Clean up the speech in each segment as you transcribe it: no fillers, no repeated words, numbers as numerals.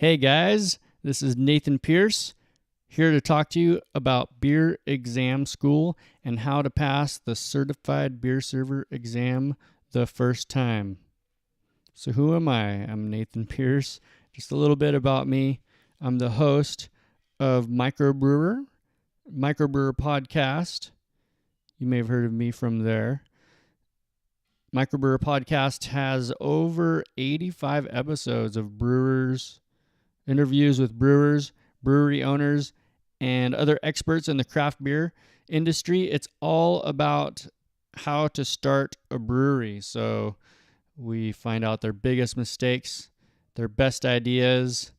Hey guys, this is Nathan Pierce here to talk to you about beer exam school and how to pass the certified beer server exam the first time. So, who am I? I'm Nathan Pierce. Just a little bit about me. I'm the host of Microbrewer Podcast. You may have heard of me from there. Microbrewer Podcast has over 85 episodes of interviews with brewers, brewery owners, and other experts in the craft beer industry. It's all about how to start a brewery. So we find out their biggest mistakes, their best ideas,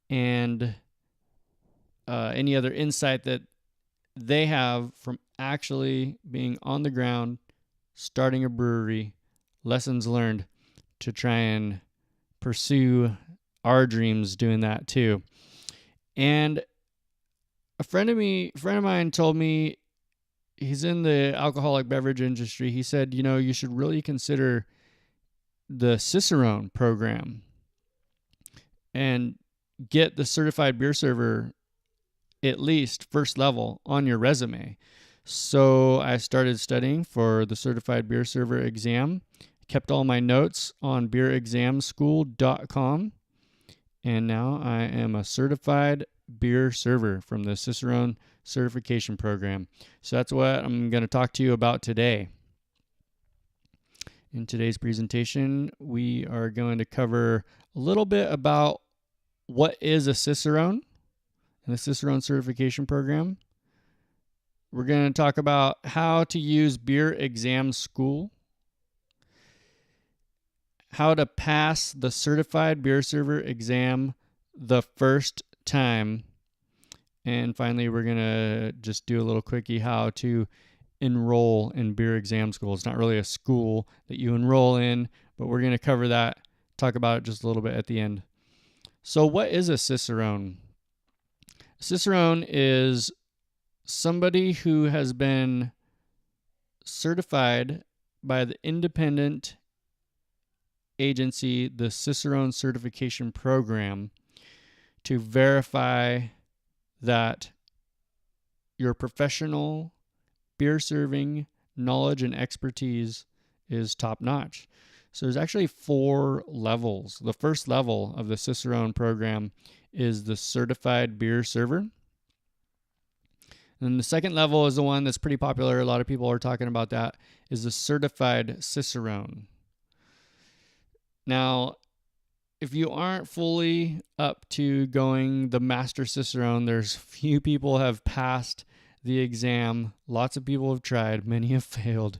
and any other insight that they have from actually being on the ground, starting a brewery, lessons learned to try and pursue our dreams doing that too. And a friend of mine told me, he's in the alcoholic beverage industry. He said, you should really consider the Cicerone program and get the certified beer server at least first level on your resume. So I started studying for the certified beer server exam, kept all my notes on beerexamschool.com, and now I am a certified beer server from the Cicerone certification program. So that's what I'm going to talk to you about today. In today's presentation, we are going to cover a little bit about what is a Cicerone and the Cicerone certification program. We're going to talk about how to use Beer Exam School, how to pass the certified beer server exam the first time, and finally we're going to just do a little quickie how to enroll in beer exam school. It's not really a school that you enroll in, but we're going to cover that, talk about it just a little bit at the end. So what is a Cicerone? A Cicerone is somebody who has been certified by the independent agency, the Cicerone certification program, to verify that your professional beer serving knowledge and expertise is top notch. So there's actually 4 levels. The first level of the Cicerone program is the certified beer server. And the second level is the one that's pretty popular. A lot of people are talking about that, is the certified Cicerone. Now, if you aren't fully up to going the Master Cicerone, there's few people have passed the exam. Lots of people have tried. Many have failed.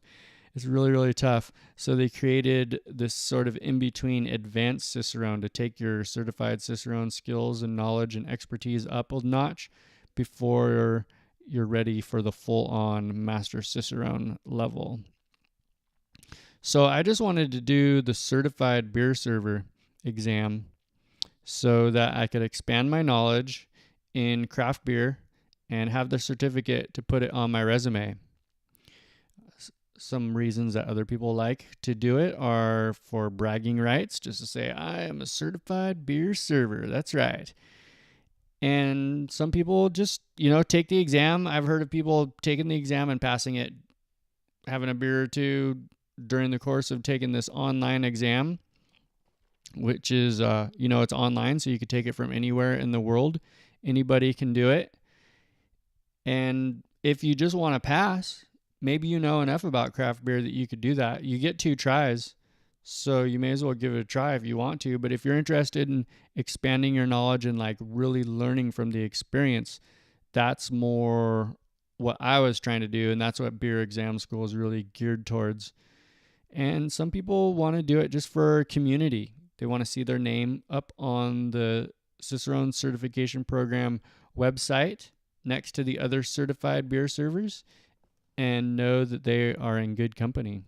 It's really, really tough. So they created this sort of in-between advanced Cicerone to take your certified Cicerone skills and knowledge and expertise up a notch before you're ready for the full-on Master Cicerone level. So I just wanted to do the certified beer server exam so that I could expand my knowledge in craft beer and have the certificate to put it on my resume. Some reasons that other people like to do it are for bragging rights, just to say, I am a certified beer server. That's right. And some people just, take the exam. I've heard of people taking the exam and passing it, having a beer or two during the course of taking this online exam, which is, it's online, so you could take it from anywhere in the world. Anybody can do it. And if you just want to pass, maybe you know enough about craft beer that you could do that. You get 2 tries, so you may as well give it a try if you want to. But if you're interested in expanding your knowledge and really learning from the experience, that's more what I was trying to do, and that's what Beer Exam School is really geared towards. And some people want to do it just for community. They want to see their name up on the Cicerone Certification Program website next to the other certified beer servers and know that they are in good company.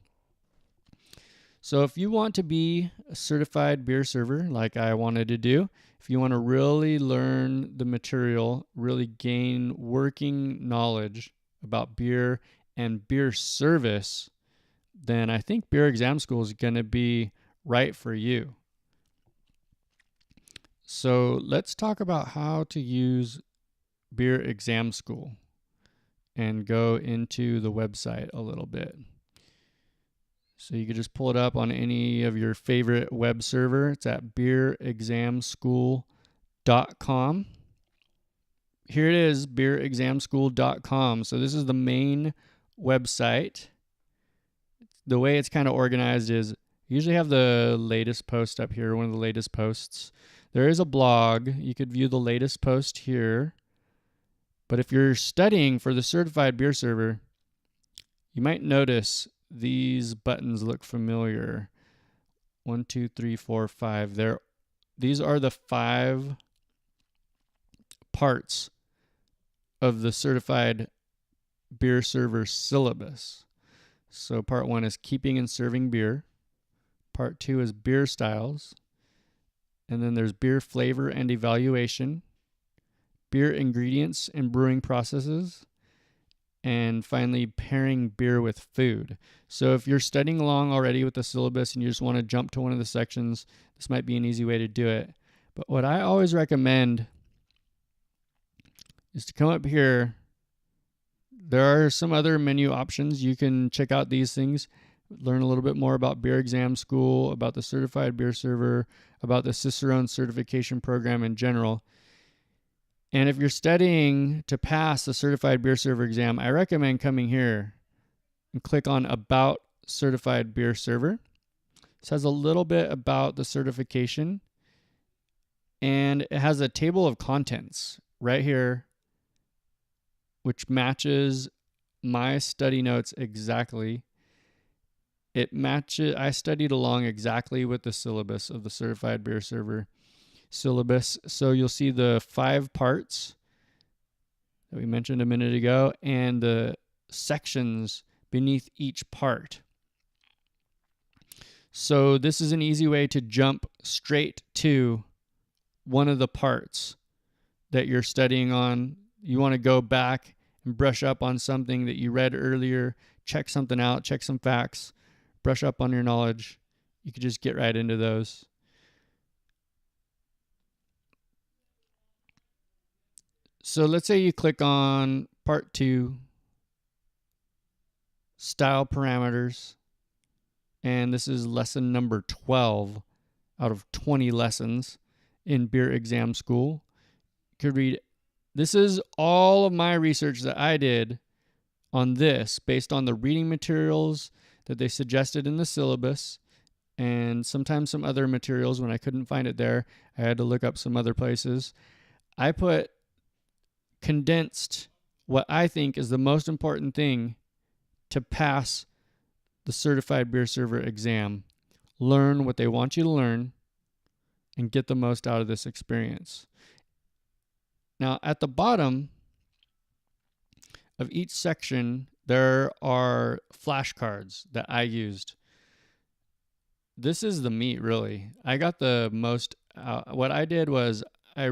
So if you want to be a certified beer server like I wanted to do, if you want to really learn the material, really gain working knowledge about beer and beer service, then I think Beer Exam School is going to be right for you. So let's talk about how to use Beer Exam School and go into the website a little bit. So you could just pull it up on any of your favorite web server. It's at beerexamschool.com. Here it is, beerexamschool.com. So this is the main website. The way it's kind of organized is you usually have the latest post up here, one of the latest posts. There is a blog. You could view the latest post here. But if you're studying for the certified beer server, you might notice these buttons look familiar. 1, 2, 3, 4, 5. These are the 5 parts of the certified beer server syllabus. So part 1 is keeping and serving beer. Part 2 is beer styles. And then there's beer flavor and evaluation, beer ingredients and brewing processes, and finally pairing beer with food. So if you're studying along already with the syllabus and you just want to jump to one of the sections, this might be an easy way to do it. But what I always recommend is to come up here. There are some other menu options. You can check out these things, learn a little bit more about Beer Exam School, about the Certified Beer Server, about the Cicerone certification program in general. And if you're studying to pass the Certified Beer Server exam, I recommend coming here and click on About Certified Beer Server. This has a little bit about the certification, and it has a table of contents right here, which matches my study notes exactly. I studied along exactly with the syllabus of the Certified Beer Server syllabus. So you'll see the 5 parts that we mentioned a minute ago and the sections beneath each part. So this is an easy way to jump straight to one of the parts that you're studying on. You want to go back and brush up on something that you read earlier, check something out, check some facts, brush up on your knowledge. You could just get right into those. So let's say you click on part 2, style parameters, and this is lesson number 12 out of 20 lessons in Beer Exam School. You could read, this is all of my research that I did on this based on the reading materials that they suggested in the syllabus, and sometimes some other materials. When I couldn't find it there, I had to look up some other places. I condensed what I think is the most important thing to pass the Certified Beer Server exam. Learn what they want you to learn and get the most out of this experience. Now, at the bottom of each section, there are flashcards that I used. This is the meat, really. I got the most. What I did was I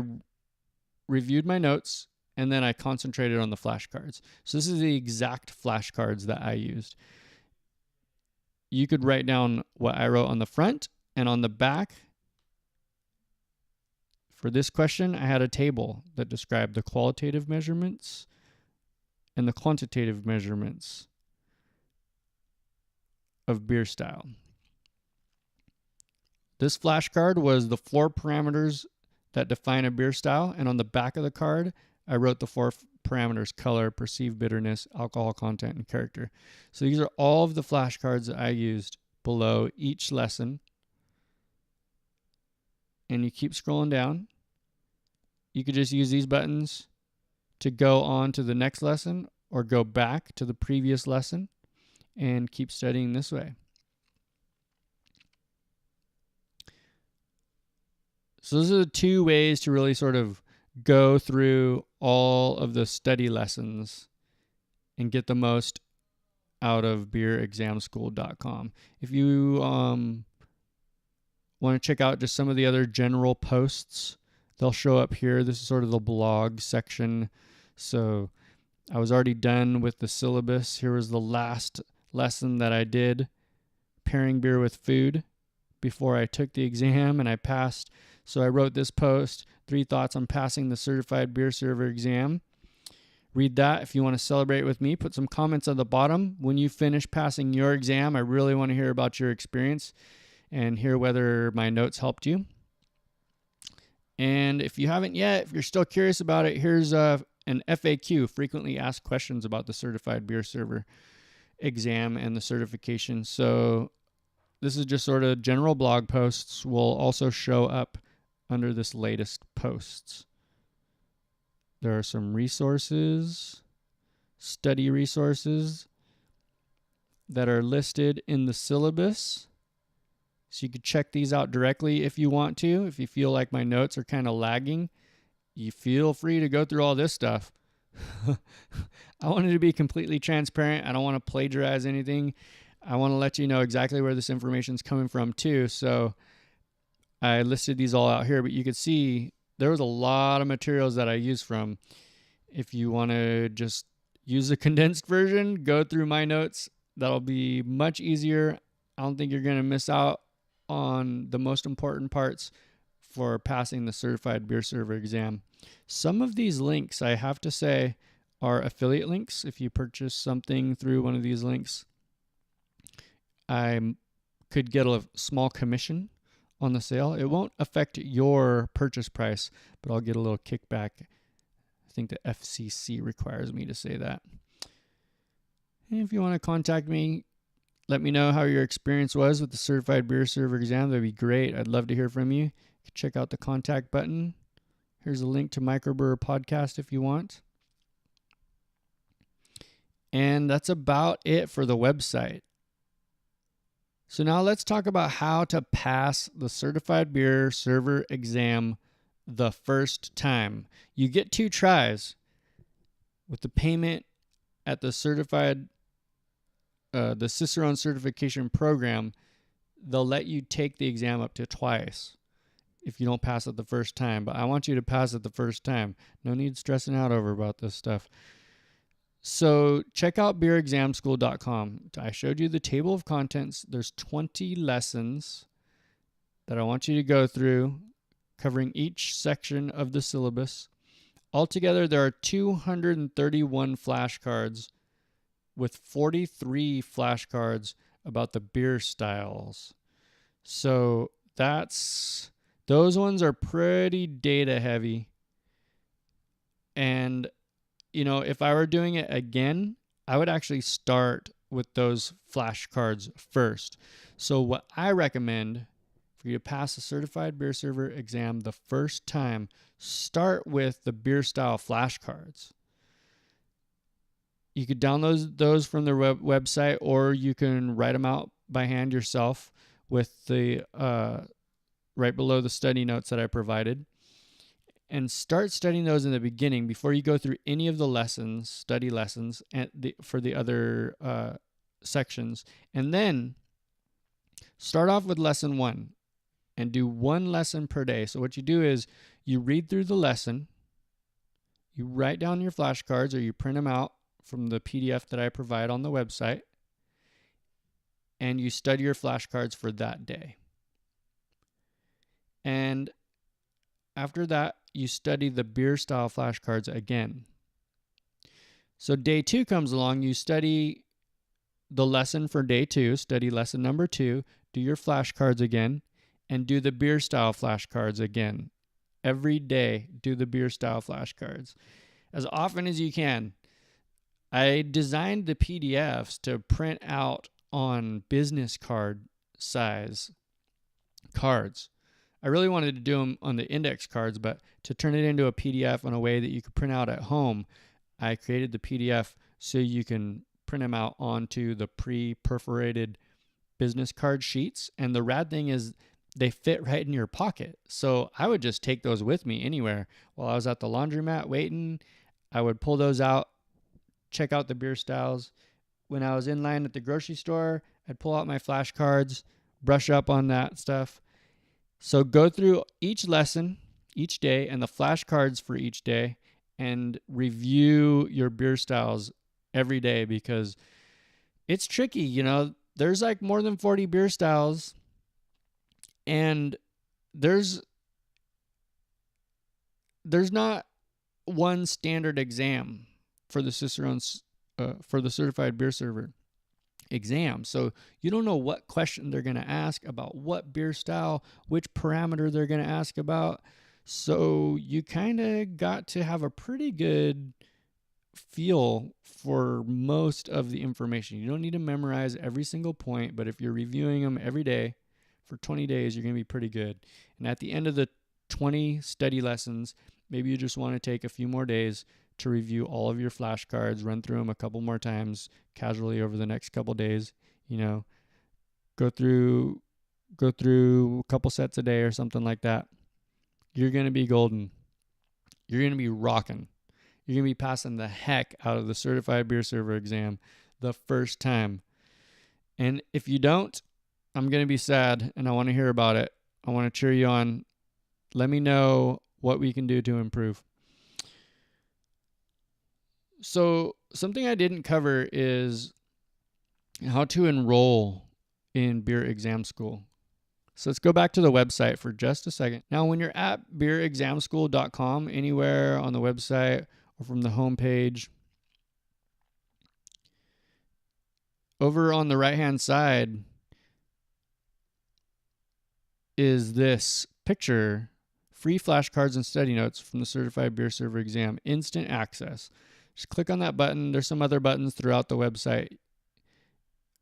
reviewed my notes, and then I concentrated on the flashcards. So this is the exact flashcards that I used. You could write down what I wrote on the front and on the back. For this question, I had a table that described the qualitative measurements and the quantitative measurements of beer style. This flashcard was the 4 parameters that define a beer style, and on the back of the card, I wrote the 4 parameters: color, perceived bitterness, alcohol content, and character. So these are all of the flashcards that I used below each lesson. And you keep scrolling down. You could just use these buttons to go on to the next lesson or go back to the previous lesson and keep studying this way. So those are the 2 ways to really sort of go through all of the study lessons and get the most out of beerexamschool.com. If you want to check out just some of the other general posts, they'll show up here. This is sort of the blog section. So I was already done with the syllabus. Here was the last lesson that I did, pairing beer with food, before I took the exam, and I passed So I wrote this post, 3 thoughts on passing the certified beer server exam. Read that if you want to celebrate with me. Put some comments at the bottom. When you finish passing your exam, I really want to hear about your experience and hear whether my notes helped you. And if you haven't yet, if you're still curious about it, here's an FAQ, frequently asked questions about the certified beer server exam and the certification. So this is just sort of general blog posts will also show up under this latest posts. There are some resources, study resources that are listed in the syllabus. So you could check these out directly if you want to. If you feel like my notes are kind of lagging, you feel free to go through all this stuff. I wanted to be completely transparent. I don't want to plagiarize anything. I want to let you know exactly where this information is coming from too. So I listed these all out here, but you could see there was a lot of materials that I used from. If you want to just use the condensed version, go through my notes. That'll be much easier. I don't think you're going to miss out on the most important parts for passing the certified beer server exam. Some of these links, I have to say, are affiliate links. If you purchase something through one of these links, I could get a small commission on the sale. It won't affect your purchase price, but I'll get a little kickback. I think the FCC requires me to say that. And if you want to contact me, let me know how your experience was with the certified beer server exam. That'd be great. I'd love to hear from you. Check out the contact button. Here's a link to Microbrewer Podcast if you want. And that's about it for the website. So now let's talk about how to pass the certified beer server exam the first time. You get 2 tries. With the payment at the the Cicerone certification program, they'll let you take the exam up to twice if you don't pass it the first time. But I want you to pass it the first time. No need stressing out over about this stuff. So check out beerexamschool.com. I showed you the table of contents. There's 20 lessons that I want you to go through, covering each section of the syllabus. Altogether, there are 231 flashcards with 43 flashcards about the beer styles. So those ones are pretty data heavy. And if I were doing it again, I would actually start with those flashcards first. So what I recommend for you to pass the certified beer server exam the first time, start with the beer style flashcards. You could download those from the website, or you can write them out by hand yourself with the right below the study notes that I provided. And start studying those in the beginning before you go through any of the lessons, study lessons, for the other sections. And then start off with lesson 1 and do 1 lesson per day. So what you do is you read through the lesson, you write down your flashcards, or you print them out from the PDF that I provide on the website, and you study your flashcards for that day. And after that, you study the beer style flashcards again. So day 2 comes along, you study the lesson for day 2, study lesson number 2, do your flashcards again, and do the beer style flashcards again. Every day, do the beer style flashcards as often as you can. I designed the PDFs to print out on business card size cards. I really wanted to do them on the index cards, but to turn it into a PDF in a way that you could print out at home, I created the PDF so you can print them out onto the pre-perforated business card sheets. And the rad thing is they fit right in your pocket. So I would just take those with me anywhere. While I was at the laundromat waiting, I would pull those out, check out the beer styles. When I was in line at the grocery store, I'd pull out my flashcards, brush up on that stuff. So go through each lesson each day and the flashcards for each day and review your beer styles every day, because it's tricky. There's like more than 40 beer styles, and there's there's not one standard exam for the Cicerone's for the certified beer server exam. So you don't know what question they're going to ask about what beer style, which parameter they're going to ask about. So you kind of got to have a pretty good feel for most of the information. You don't need to memorize every single point, but if you're reviewing them every day for 20 days, you're going to be pretty good. And at the end of the 20 study lessons, maybe you just want to take a few more days to review all of your flashcards, run through them a couple more times casually over the next couple days, you know, go through a couple sets a day or something like that. You're going to be golden. You're going to be rocking. You're going to be passing the heck out of the certified beer server exam the first time. And if you don't, I'm going to be sad and I want to hear about it. I want to cheer you on. Let me know what we can do to improve. So, something I didn't cover is how to enroll in beer exam school. So let's go back to the website for just a second. Now, when you're at beerexamschool.com, anywhere on the website or from the homepage, over on the right-hand side is this picture, free flashcards and study notes from the Certified Beer Server exam, instant access. Just click on that button. There's some other buttons throughout the website.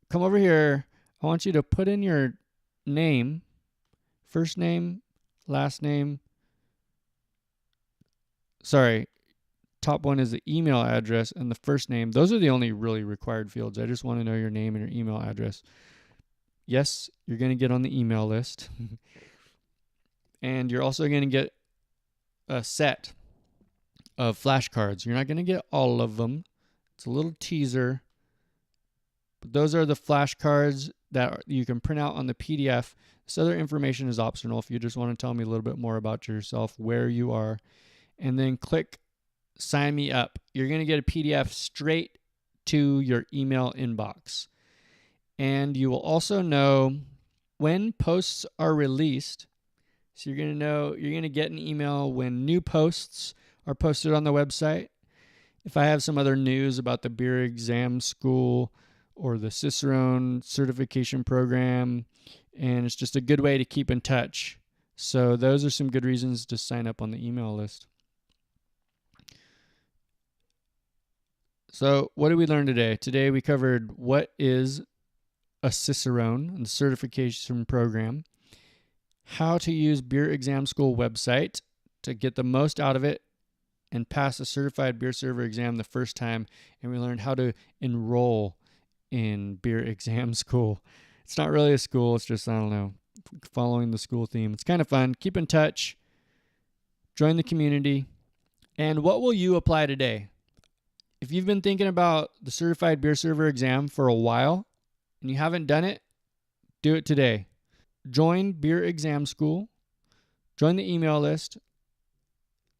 Come over here. I want you to put in your name, first name, last name. Sorry, top one is the email address and the first name. Those are the only really required fields. I just want to know your name and your email address. Yes, you're going to get on the email list. And you're also going to get a set of flashcards. You're not going to get all of them. It's a little teaser. But those are the flashcards that you can print out on the PDF. This other information is optional if you just want to tell me a little bit more about yourself, where you are, and then click sign me up. You're going to get a PDF straight to your email inbox. And you will also know when posts are released. So you're going to get an email when new posts are posted on the website. If I have some other news about the beer exam school or the Cicerone certification program, and it's just a good way to keep in touch. So those are some good reasons to sign up on the email list. So what did we learn today? Today we covered what is a Cicerone and the certification program, how to use Beer Exam School website to get the most out of it and pass a certified beer server exam the first time, and we learned how to enroll in Beer Exam School. It's not really a school, it's just, I don't know, following the school theme. It's kind of fun. Keep in touch, join the community, and what will you apply today? If you've been thinking about the certified beer server exam for a while and you haven't done it, do it today. Join Beer Exam School, join the email list,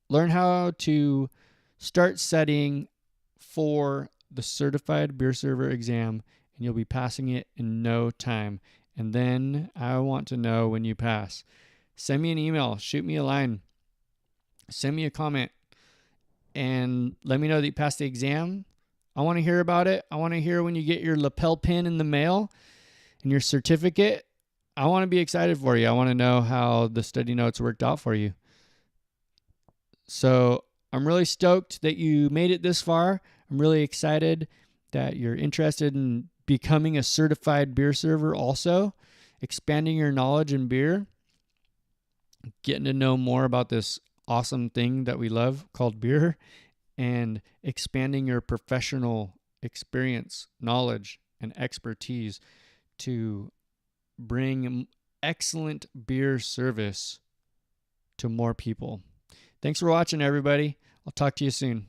learn how to start studying for the certified beer server exam, and you'll be passing it in no time. And then I want to know when you pass. Send me an email, shoot me a line, send me a comment, and let me know that you passed the exam. I want to hear about it. I want to hear when you get your lapel pin in the mail and your certificate. I want to be excited for you. I want to know how the study notes worked out for you. So I'm really stoked that you made it this far. I'm really excited that you're interested in becoming a certified beer server also, expanding your knowledge in beer, getting to know more about this awesome thing that we love called beer, and expanding your professional experience, knowledge, and expertise to bring excellent beer service to more people. Thanks for watching, everybody. I'll talk to you soon.